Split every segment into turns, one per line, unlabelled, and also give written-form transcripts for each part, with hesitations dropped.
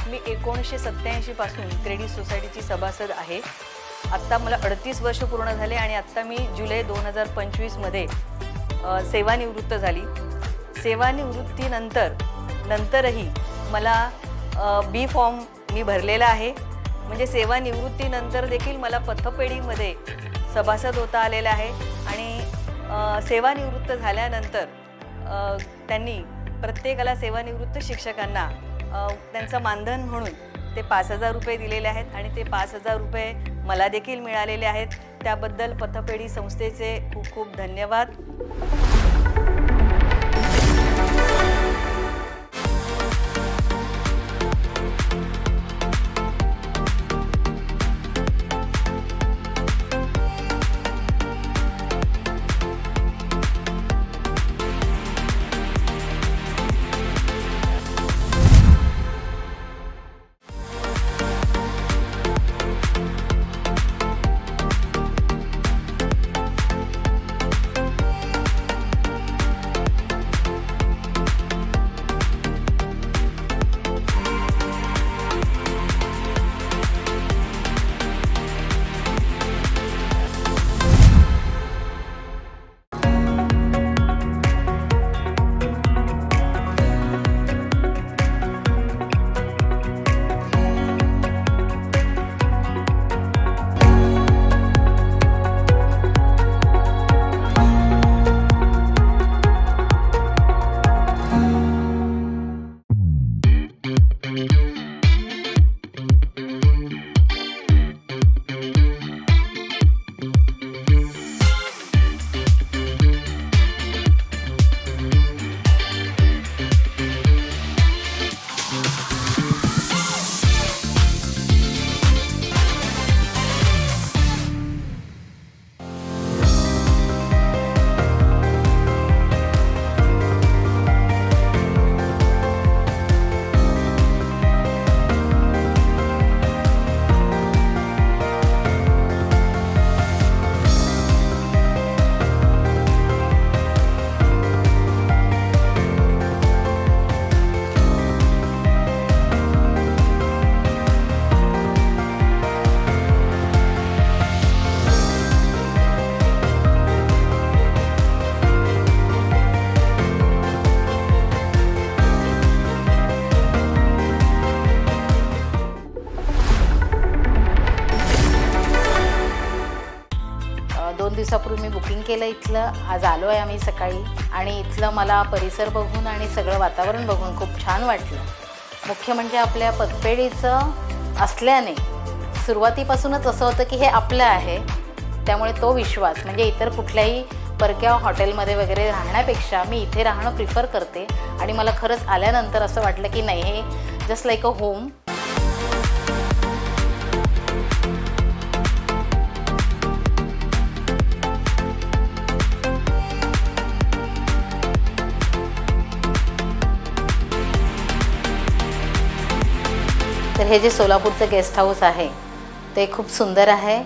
मी 1987 पासून क्रेडिट सोसायटीची सभासद आहे। आत्ता मला 38 वर्ष पूर्ण झाले आणि आत्ता मी जुलै 2025 मध्ये सेवानिवृत्त झाली। सेवानिवृत्तीनंतरही मला बी फॉर्म मी भरलेला आहे। म्हणजे सेवानिवृत्तीनंतर देखील मला पथपेढीमध्ये सभासद होता आलेला आहे आणि सेवानिवृत्त झाल्यानंतर त्यांनी प्रत्येकाला सेवानिवृत्त शिक्षकांना त्यांचं मानधन म्हणून ते 5000 रुपये दिलेले आहेत आणि ते 5000 रुपये मला देखील मिळालेले आहेत। त्याबद्दल पथपेढी संस्थेचे खूप खूप धन्यवाद।
दोन दिवसापूर्वी मी बुकिंग केलं इथलं। आज आलो आहे आम्ही सकाळी आणि इथलं मला परिसर बघून आणि सगळं वातावरण बघून खूप छान वाटलं। मुख्य म्हणजे आपल्या पतपेढीचं असल्याने सुरुवातीपासूनच असं होतं की हे आपलं आहे, त्यामुळे तो विश्वास म्हणजे इतर कुठल्याही परक्या हॉटेलमध्ये वगैरे राहण्यापेक्षा मी इथे राहणं प्रिफर करते आणि मला खरंच आल्यानंतर असं वाटलं की नाही, हे जस्ट लाईक अ होम। तर हे जे सोलापूरचं गेस्ट हाऊस आहे ते खूप सुंदर आहे।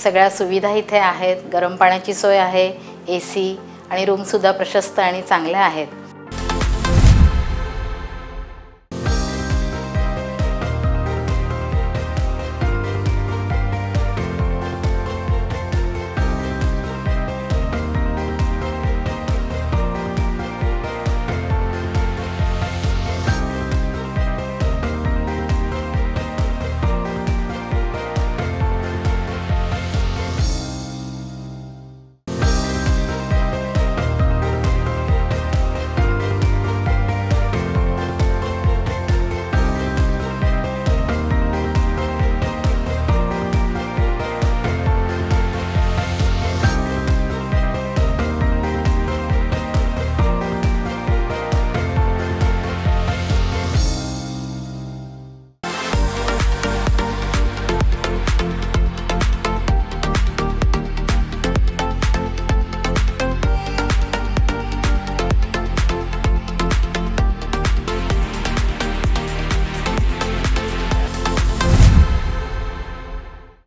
सगळ्या सुविधा इथे आहेत, गरम पाण्याची सोय आहे, AC आणि रूमसुद्धा प्रशस्त आणि चांगल्या आहेत।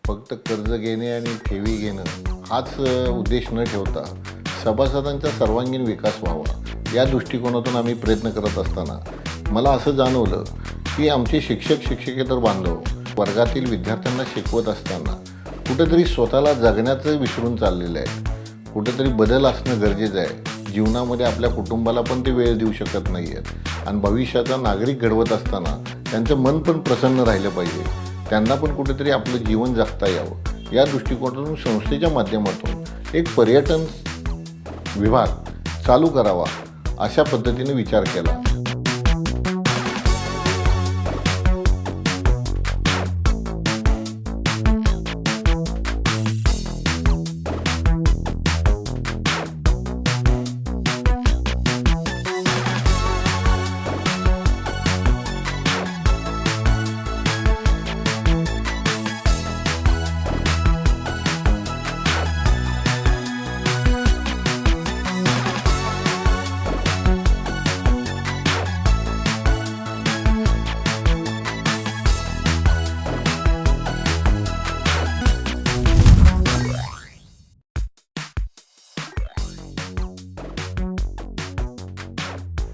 फक्त कर्ज घेणे आणि ठेवी घेणं हाच उद्देश न ठेवता सभासदांचा सर्वांगीण विकास व्हावा या दृष्टिकोनातून आम्ही प्रयत्न करत असताना मला असं जाणवलं की आमचे शिक्षक शिक्षकेतर बांधव वर्गातील विद्यार्थ्यांना शिकवत असताना कुठेतरी स्वतःला जगण्याचं विसरून चाललेलं आहे. कुठेतरी बदल असणं गरजेचं आहे. जीवनामध्ये आपल्या कुटुंबाला पण ते वेळ देऊ शकत नाही आहेत आणि भविष्याचा नागरिक घडवत असताना त्यांचं मन पण प्रसन्न राहिलं पाहिजे. त्यांना पण कुठेतरी आपलं जीवन जगता यावं या दृष्टिकोनातून संस्थेच्या माध्यमातून एक पर्यटन विभाग चालू करावा अशा पद्धतीने विचार केला.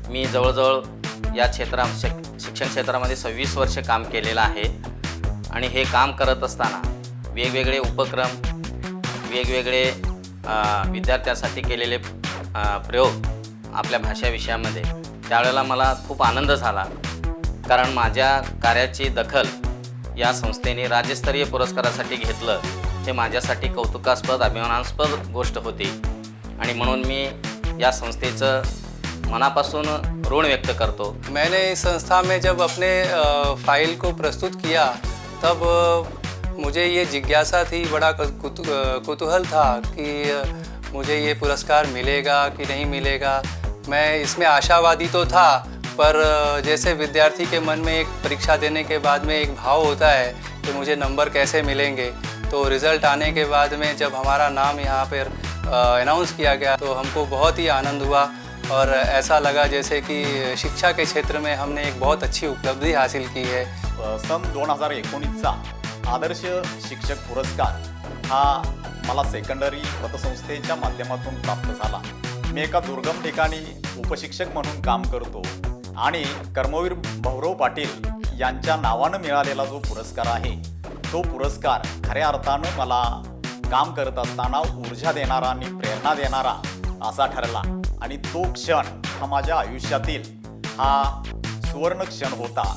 मी जवळजवळ या शिक्षण क्षेत्रामध्ये 26 वर्ष काम केलेलं आहे आणि हे काम करत असताना वेगवेगळे उपक्रम, वेगवेगळे विद्यार्थ्यांसाठी केलेले प्रयोग आपल्या भाषा विषयामध्ये, त्यावेळेला मला खूप आनंद झाला. कारण माझ्या कार्याची दखल या संस्थेने राज्यस्तरीय पुरस्कारासाठी घेतलं हे माझ्यासाठी कौतुकास्पद, अभिमानास्पद गोष्ट होती आणि म्हणून मी या संस्थेचं मनापासून ऋण व्यक्त करतो.
मैंने इस संस्था में जब अपने फाइल को प्रस्तुत किया तब मुझे ये जिज्ञासा थी, बड़ा कुतूहल था कि मुझे ये पुरस्कार मिलेगा कि नहीं मिलेगा. मैं इसमें आशावादी तो था, पर जैसे विद्यार्थी के मन में एक परीक्षा देने के बाद में एक भाव होता है कि मुझे नंबर कैसे मिलेंगे, तो रिज़ल्ट आने के बाद में जब हमारा नाम यहाँ पर अनाउंस किया गया तो हमको बहुत ही आनंद हुआ और ऐसा लगा जैसे कि शिक्षा के क्षेत्र में हमने एक बहुत अच्छी उपलब्धि हासिल की है.
सन 2019चा आदर्श शिक्षक पुरस्कार हा मला सेकंडरी पतसंस्थेच्या माध्यमातून प्राप्त झाला. मी एका दुर्गम ठिकाणी उपशिक्षक म्हणून काम करतो आणि कर्मवीर भाऊराव पाटील यांच्या नावानं मिळालेला जो पुरस्कार आहे तो पुरस्कार खऱ्या अर्थानं मला काम करत असताना ऊर्जा देणारा आणि प्रेरणा देणारा असा ठरला आणि तो क्षण हा माझ्या आयुष्यातील हा सुवर्ण क्षण होता.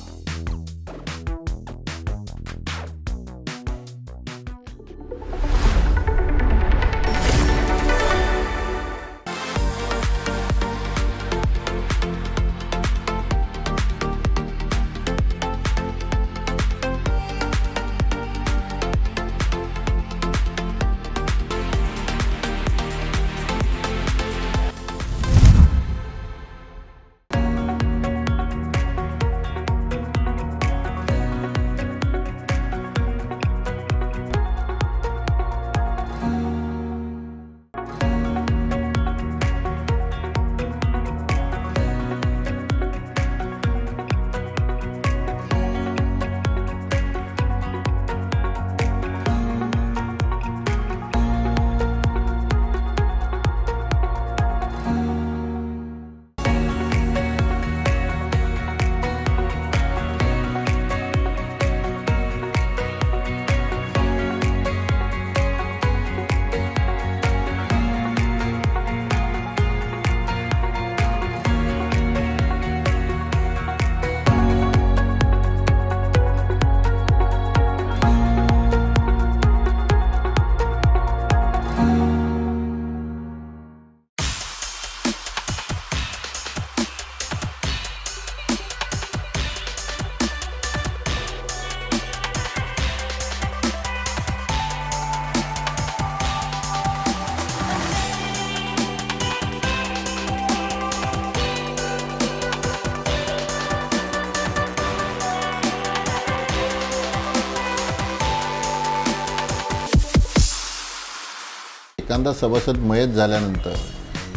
एखादा सभासद मयत झाल्यानंतर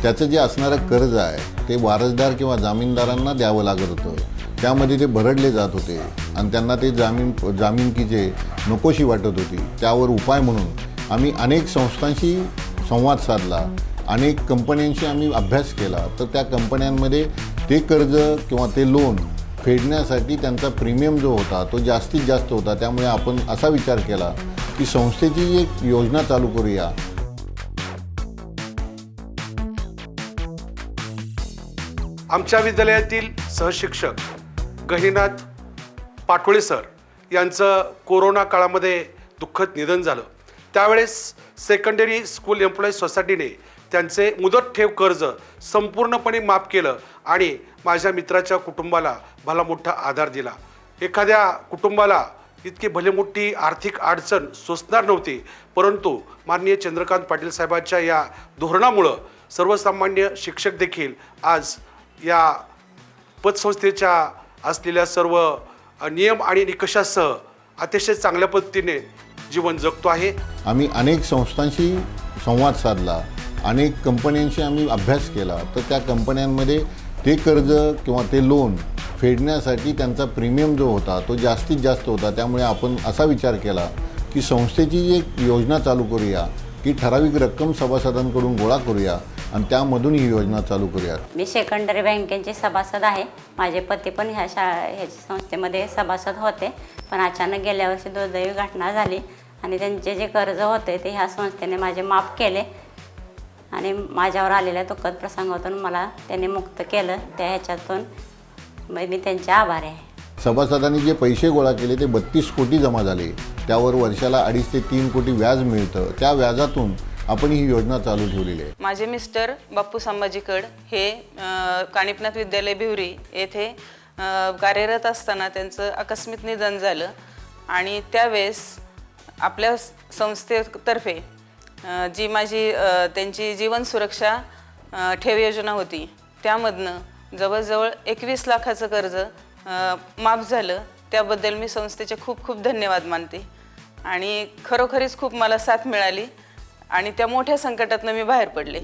त्याचं जे असणारं कर्ज आहे ते वारसदार किंवा जामीनदारांना द्यावं लागत होतं. त्यामध्ये ते भरडले जात होते आणि त्यांना ते जामीनकीचे नकोशी वाटत होती. त्यावर उपाय म्हणून आम्ही अनेक संस्थांशी संवाद साधला, अनेक कंपन्यांशी आम्ही अभ्यास केला. तर त्या कंपन्यांमध्ये ते कर्ज किंवा ते लोन फेडण्यासाठी त्यांचा प्रीमियम जो होता तो जास्तीत जास्त होता. त्यामुळे आपण असा विचार केला की संस्थेची एक योजना चालू करूया.
आमच्या विद्यालयातील सहशिक्षक गहिनीनाथ पाटोळे सर यांचं कोरोना काळामध्ये दुःखद निधन झालं. त्यावेळेस सेकंडरी स्कूल एम्प्लॉईज सोसायटीने त्यांचे मुदत ठेव कर्ज संपूर्णपणे माफ केलं आणि माझ्या मित्राच्या कुटुंबाला भला मोठा आधार दिला. एखाद्या कुटुंबाला इतकी भली मोठी आर्थिक अडचण सोसणार नव्हती, परंतु माननीय चंद्रकांत पाटील साहेबांच्या या धोरणामुळं सर्वसामान्य शिक्षक देखील आज या पतसंस्थेच्या असलेल्या सर्व नियम आणि निकषासह अतिशय चांगल्या पद्धतीने जीवन जगतो आहे.
आम्ही अनेक संस्थांशी संवाद साधला, अनेक कंपन्यांशी आम्ही अभ्यास केला. तर त्या कंपन्यांमध्ये ते कर्ज किंवा ते लोन फेडण्यासाठी त्यांचा प्रीमियम जो होता तो जास्तीत जास्त होता. त्यामुळे आपण असा विचार केला की संस्थेची एक योजना चालू करूया की ठराविक रक्कम सभासदांकडून गोळा करूया आणि त्यामधून ही योजना चालू करूया.
मी सेकंडरी बँकेचे सभासद आहे. माझे पती पण ह्या संस्थेमध्ये सभासद होते, पण अचानक गेल्या वर्षी दुर्दैवी घटना झाली आणि त्यांचे जे कर्ज होते ते ह्या संस्थेने माझे माफ केले आणि माझ्यावर आलेल्या दुःखद प्रसंगातून मला त्यांनी मुक्त केलं. त्या ह्याच्यातून मी त्यांचे आभारी आहे.
सभासदांनी जे पैसे गोळा केले ते 32 कोटी जमा झाले. त्यावर वर्षाला 2.5 ते 3 कोटी व्याज मिळतं. त्या व्याजातून आपण ही योजना चालू ठेवलेली आहे.
माझे मिस्टर बाप्पू संभाजीकड हे कानिपनाथ विद्यालय भिवरी येथे कार्यरत असताना त्यांचं आकस्मिक निधन झालं आणि त्यावेळेस आपल्या संस्थेतर्फे जी माझी त्यांची जीवन सुरक्षा ठेव योजना होती त्यामधनं जवळजवळ 21 लाखाचं कर्ज माफ झालं. त्याबद्दल मी संस्थेचे खूप खूप धन्यवाद मानते आणि खरोखरीच खूप मला साथ मिळाली आणि त्या मोठ्या संकटातनं मी बाहेर पडले.